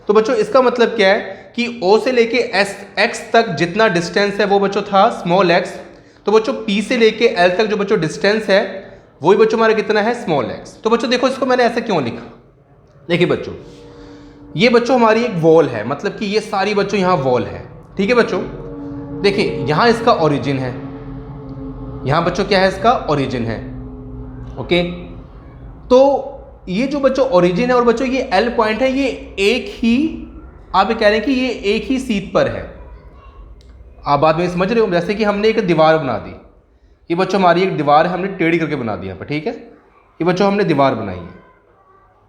तो बच्चों इसका मतलब क्या है कि O से लेके x तक जितना डिस्टेंस है वो बच्चों था स्मॉल x, तो बच्चों P से लेके L तक जो बच्चों डिस्टेंस है वही बच्चों हमारा कितना है, स्मॉल x। तो बच्चों देखो इसको मैंने ऐसा क्यों लिखा, देखिए बच्चों ये बच्चों हमारी एक वॉल है, मतलब कि ये सारी बच्चों यहाँ वॉल है। ठीक है बच्चों। देखिए यहाँ इसका ओरिजिन है, यहाँ बच्चों क्या है, इसका ओरिजिन है। ओके। तो ये जो बच्चों ओरिजिन है और बच्चों ये L पॉइंट है, ये एक ही आप ये कह रहे हैं कि ये एक ही सीध पर है। आप बात में समझ रहे हो, जैसे कि हमने एक दीवार बना दी, ये बच्चों हमारी एक दीवार है, हमने टेढ़ी करके बना दी यहाँ पर। ठीक है। ये बच्चों हमने दीवार बनाई है।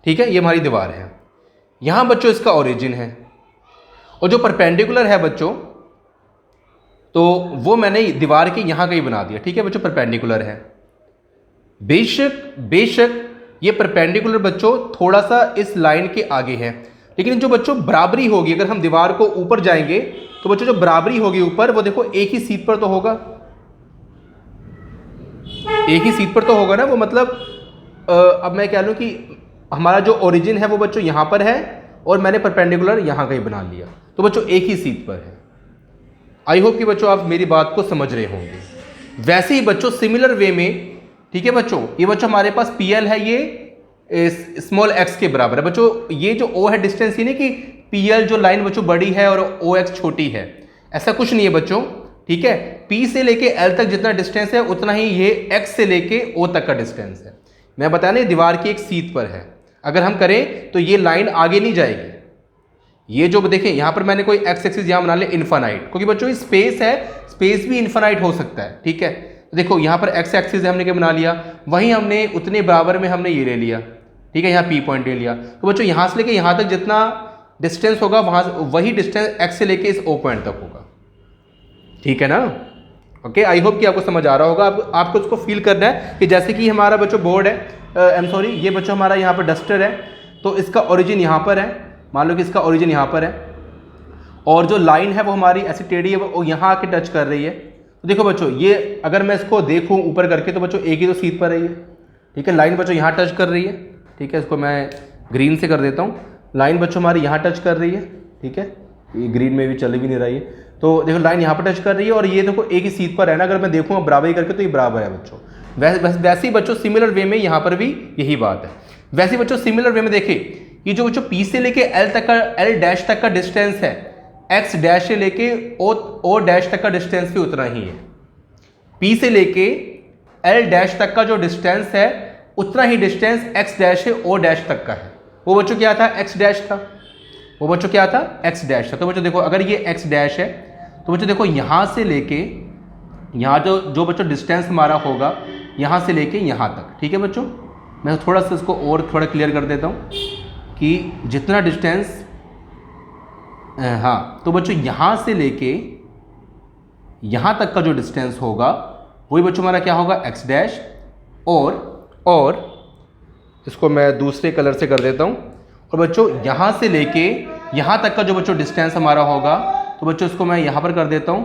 ठीक है। ये हमारी दीवार है, यहाँ बच्चों इसका ओरिजिन है, और जो परपेंडिकुलर है बच्चों तो वो मैंने दीवार के यहाँ कहीं बना दिया। ठीक है बच्चों, परपेंडिकुलर है। बेशक ये परपेंडिकुलर बच्चों थोड़ा सा इस लाइन के आगे है, लेकिन जो बच्चों बराबरी होगी, अगर हम दीवार को ऊपर जाएंगे तो बच्चों जो बराबरी होगी ऊपर वो देखो एक ही सीध पर तो होगा, एक ही सीध पर तो होगा ना वो, मतलब अब मैं कह लूँ कि हमारा जो ओरिजिन है वो बच्चों यहाँ पर है और मैंने परपेंडिकुलर यहाँ कहीं बना लिया, तो बच्चों एक ही सीध पर है। आई होप कि बच्चों आप मेरी बात को समझ रहे होंगे। वैसे ही बच्चों सिमिलर वे में, ठीक है बच्चों, ये बच्चों हमारे पास PL है, ये स्मॉल x के बराबर है। बच्चों ये जो O है डिस्टेंस, ही नहीं कि PL जो लाइन बच्चों बड़ी है और OX छोटी है, ऐसा कुछ नहीं है बच्चों। ठीक है। P से लेके L तक जितना डिस्टेंस है उतना ही ये x से लेके O तक का डिस्टेंस है। मैं बताया ना दीवार की एक सीध पर है, अगर हम करें तो ये लाइन आगे नहीं जाएगी। ये जो देखें यहाँ पर मैंने कोई x एक्सिस यहाँ बना लिया इन्फानाइट, क्योंकि बच्चों ये स्पेस है, स्पेस भी इन्फानाइट हो सकता है। ठीक है। देखो यहाँ पर x एक्सिस हमने क्या बना लिया, वहीं हमने उतने बराबर में हमने ये ले लिया। ठीक है। यहाँ P पॉइंट ले लिया, तो बच्चों यहाँ से लेके यहाँ तक जितना डिस्टेंस होगा वहाँ वही डिस्टेंस x से लेके इस O पॉइंट तक होगा। ठीक है ना। ओके। आई होप कि आपको समझ आ रहा होगा। आपको उसको फील करना है कि जैसे कि हमारा बच्चों बोर्ड है, ये बच्चों हमारा यहाँ पर डस्टर है, तो इसका ओरिजिन यहाँ पर है, मान लो कि इसका ओरिजिन यहाँ पर है, और जो लाइन है वो हमारी ऐसी टेढ़ी है, वो यहाँ आके टच कर रही है। तो देखो बच्चों ये अगर मैं इसको देखूँ ऊपर करके तो बच्चों एक ही तो सीध पर रही है। ठीक है। लाइन बच्चों यहाँ टच कर रही है। ठीक है। इसको मैं ग्रीन से कर देता हूँ। लाइन बच्चों हमारी यहाँ टच कर रही है। ठीक है। ये ग्रीन में भी चल भी नहीं रही है। तो देखो लाइन यहाँ पर टच कर रही है और ये देखो एक ही सीध पर है ना, अगर मैं देखूँ बराबर करके तो ये बराबर है बच्चों। वैसे ही बच्चों सिमिलर वे में यहाँ पर भी यही बात है। वैसे ही बच्चों सिमिलर वे में देखिए ये जो बच्चों P से लेके L तक का L डैश तक का डिस्टेंस है, X डैश से लेके O डैश तक का डिस्टेंस भी उतना ही है। P से लेके L डैश तक का जो डिस्टेंस है उतना ही डिस्टेंस X डैश से O डैश तक का है। वो बच्चों क्या था? X डैश था। वो बच्चों क्या था? X डैश था। तो बच्चों देखो अगर ये X डैश है तो बच्चों देखो यहाँ से लेके यहाँ जो बच्चों डिस्टेंस हमारा होगा यहाँ से लेके यहाँ तक, ठीक है बच्चों। मैं थोड़ा सा इसको और थोड़ा क्लियर कर देता हूँ कि जितना डिस्टेंस हाँ, तो बच्चों यहाँ से लेके यहाँ तक का जो डिस्टेंस होगा वही बच्चों हमारा क्या होगा? X dash. और इसको मैं दूसरे कलर से कर देता हूँ। और बच्चों यहाँ से लेके यहाँ तक का जो बच्चों डिस्टेंस हमारा होगा तो बच्चों इसको मैं यहाँ पर कर देता हूँ,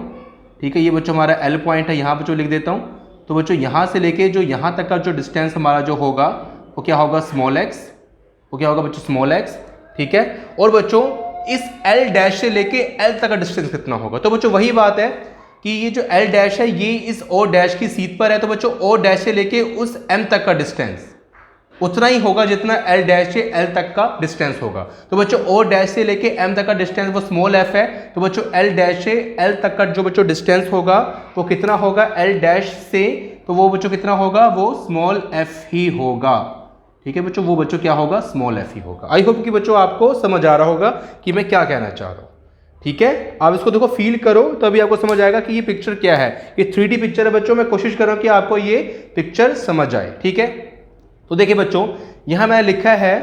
ठीक है। ये बच्चों हमारा L पॉइंट है, यहाँ बच्चों लिख देता हूँ। तो बच्चों यहाँ से लेके जो यहाँ तक का जो डिस्टेंस हमारा जो होगा वो क्या होगा? Small x। वो क्या होगा बच्चों? स्मॉल x, ठीक है। और बच्चों इस L डैश से लेके L तक का डिस्टेंस कितना होगा? तो बच्चों वही बात है कि ये जो L डैश है ये इस O डैश की सीध पर है, तो बच्चों O डैश से लेके उस M तक का डिस्टेंस उतना ही होगा जितना L डैश से L तक का डिस्टेंस होगा। तो बच्चों O डैश से लेके M तक का डिस्टेंस वो स्मॉल f है, तो बच्चों L डैश से L तक का जो बच्चों डिस्टेंस होगा वो कितना होगा? L डैश से, तो वो बच्चों कितना होगा? वो स्मॉल f ही होगा, ठीक है बच्चों। वो बच्चों क्या होगा? स्मॉल f ही होगा। आई होप कि बच्चों आपको समझ आ रहा होगा कि मैं क्या कहना चाह रहा हूँ, ठीक है। आप इसको देखो फील करो तभी आपको समझ आएगा कि ये पिक्चर क्या है। ये 3D पिक्चर है बच्चों। मैं कोशिश कर रहा हूँ कि आपको ये पिक्चर समझ आए, ठीक है। तो देखिए बच्चों यहाँ मैंने लिखा है,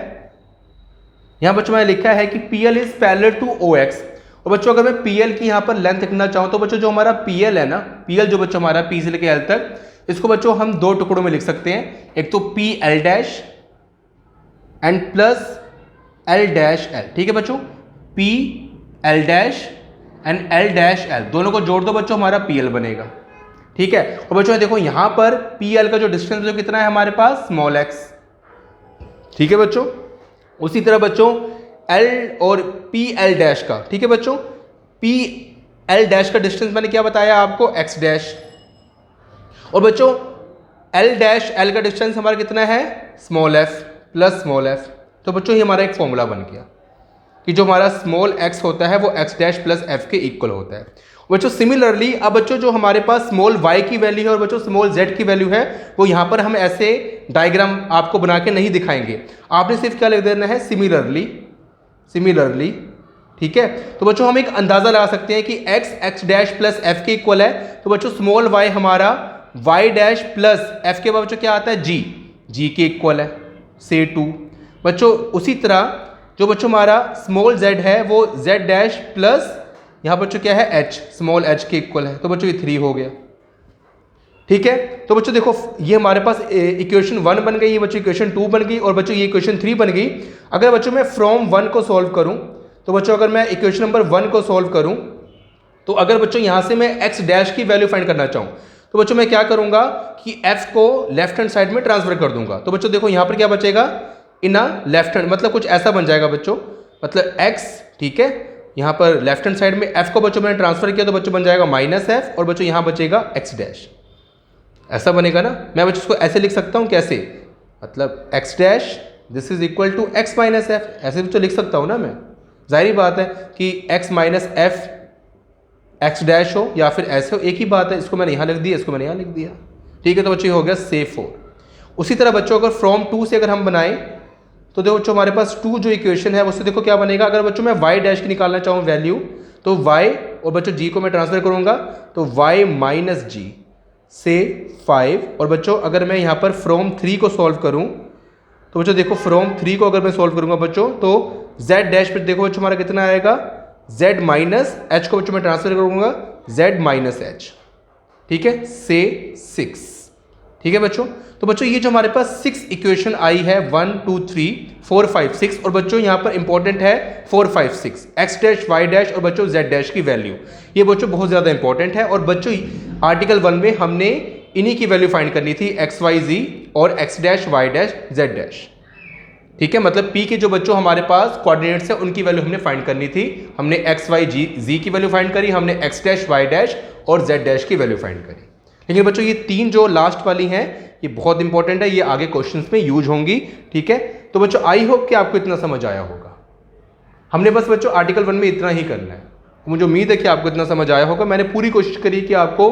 यहाँ बच्चों मैंने लिखा है कि PL is parallel to OX। और बच्चों अगर मैं PL की यहाँ पर लेंथ लिखना चाहूँ तो बच्चों जो हमारा PL है ना, PL जो बच्चों हमारा P से लेके L तक, इसको बच्चों हम दो टुकड़ों में लिख सकते हैं। एक तो PL dash and plus L dash L, ठीक है बच्चों। PL dash and L dash L दोनों को जोड़ दो बच्चों, हमारा PL बनेगा, ठीक है। और बच्चों देखो यहाँ पर PL का जो डिस्टेंस जो कितना है हमारे पास? स्मॉल x, ठीक है बच्चों। उसी तरह बच्चों L और PL डैश का, ठीक है बच्चों। PL डैश का डिस्टेंस मैंने क्या बताया आपको? X dash. और बच्चों L डैश L का डिस्टेंस हमारा कितना है? Small f plus small f। तो बच्चों ये हमारा एक फॉर्मूला बन गया कि जो हमारा स्मॉल x होता है वो x डैश प्लस f के इक्वल होता है। बच्चों सिमिलरली अब बच्चों जो हमारे पास स्मॉल y की वैल्यू है और बच्चों स्मॉल z की वैल्यू है वो यहाँ पर हम ऐसे डायग्राम आपको बना के नहीं दिखाएंगे। आपने सिर्फ क्या लिख देना है? सिमिलरली, ठीक है। तो बच्चों हम एक अंदाजा लगा सकते हैं कि x डैश प्लस f के इक्वल है, तो बच्चों स्मॉल y हमारा y डैश प्लस f के बाद बच्चों क्या आता है? g के इक्वल है, से 2। बच्चों उसी तरह जो बच्चों हमारा स्मॉल z है वो z डैश प्लस यहाँ बच्चों क्या है? h, स्मॉल h के इक्वल है, तो बच्चों ये 3 हो गया, ठीक है। तो बच्चों देखो ये हमारे पास इक्वेशन 1 बन गई, ये बच्चों इक्वेशन 2 बन गई और बच्चों ये इक्वेशन 3 बन गई। अगर बच्चों मैं फ्रॉम 1 को सॉल्व करूं तो बच्चों अगर मैं इक्वेशन नंबर 1 को सॉल्व करूं तो अगर बच्चों यहाँ से मैं x डैश की वैल्यू फाइंड करना चाहूँ तो बच्चों मैं क्या करूँगा कि f को लेफ्ट हैंड साइड में ट्रांसफर कर दूंगा। तो बच्चों देखो यहाँ पर क्या बचेगा? इन लेफ्ट हैंड, मतलब कुछ ऐसा बन जाएगा बच्चों, मतलब x, ठीक है। यहाँ पर लेफ्ट हैंड साइड में f को बच्चों मैंने ट्रांसफर किया तो बच्चों बन जाएगा माइनस f और बच्चों यहाँ बचेगा x डैश, ऐसा बनेगा ना। मैं बच्चों इसको ऐसे लिख सकता हूँ, कैसे? मतलब x dash this is equal to x minus f, ऐसे बच्चों लिख सकता हूँ ना मैं। जाहिर बात है कि x minus f x dash हो या फिर ऐसे हो, एक ही बात है। इसको मैंने यहाँ लिख दिया, इसको मैंने यहाँ लिख दिया, ठीक है। तो बच्चों ये हो गया से 4। उसी तरह बच्चों अगर फ्रॉम 2 से अगर हम बनाएं तो देखो बच्चों हमारे पास 2 जो इक्वेशन है उससे देखो क्या बनेगा। अगर बच्चों मैं y डैश की निकालना चाहूँ वैल्यू तो y और बच्चों g को मैं ट्रांसफर करूँगा तो y माइनस g से 5। और बच्चों अगर मैं यहाँ पर फ्रॉम 3 को सॉल्व करूँ तो बच्चों देखो फ्रॉम 3 को अगर मैं सॉल्व करूँगा बच्चों तो z डैश पर देखो बच्चों हमारा कितना आएगा? z माइनस h को बच्चों मैं ट्रांसफर करूँगा z माइनस h, ठीक है, से 6, ठीक है बच्चों। तो बच्चों ये जो हमारे पास 6 इक्वेशन आई है 1 2 3 4 5 6 और बच्चों यहाँ पर इंपॉर्टेंट है 4 5 6 x डैश y डैश और बच्चों z डैश की वैल्यू, ये बच्चों बहुत ज़्यादा इंपॉर्टेंट है। और बच्चों आर्टिकल 1 में हमने इन्हीं की वैल्यू फाइंड करनी थी x y z और x dash y dash z dash, ठीक है, मतलब P के जो बच्चों हमारे पास कोऑर्डिनेट्स हैं उनकी वैल्यू हमने फाइंड करनी थी। हमने एक्स वाई जी की वैल्यू फाइंड करी, हमने एक्स डैश वाई डैश और जेड डैश की वैल्यू फाइंड करी। लेकिन बच्चों ये तीन जो लास्ट वाली हैं ये बहुत इंपॉर्टेंट है, ये आगे क्वेश्चंस में यूज होंगी। ठीक है, तो बच्चों आई होप कि आपको इतना समझ आया होगा। हमने बस बच्चों आर्टिकल 1 में इतना ही करना है। मुझे उम्मीद है कि आपको इतना समझ आया होगा। मैंने पूरी कोशिश करी कि आपको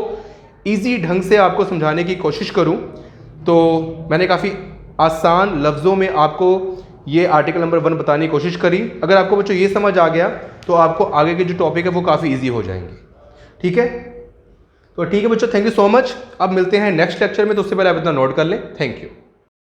ईजी ढंग से आपको समझाने की कोशिश करूं, तो मैंने काफ़ी आसान लफ्ज़ों में आपको ये आर्टिकल नंबर 1 बताने की कोशिश करी। अगर आपको बच्चों ये समझ आ गया तो आपको आगे के जो टॉपिक है वो काफ़ी ईजी हो जाएंगे। ठीक है, तो ठीक है बच्चों, थैंक यू सो मच। अब मिलते हैं नेक्स्ट लेक्चर में, तो उससे पहले आप इतना नोट कर लें। Thank you.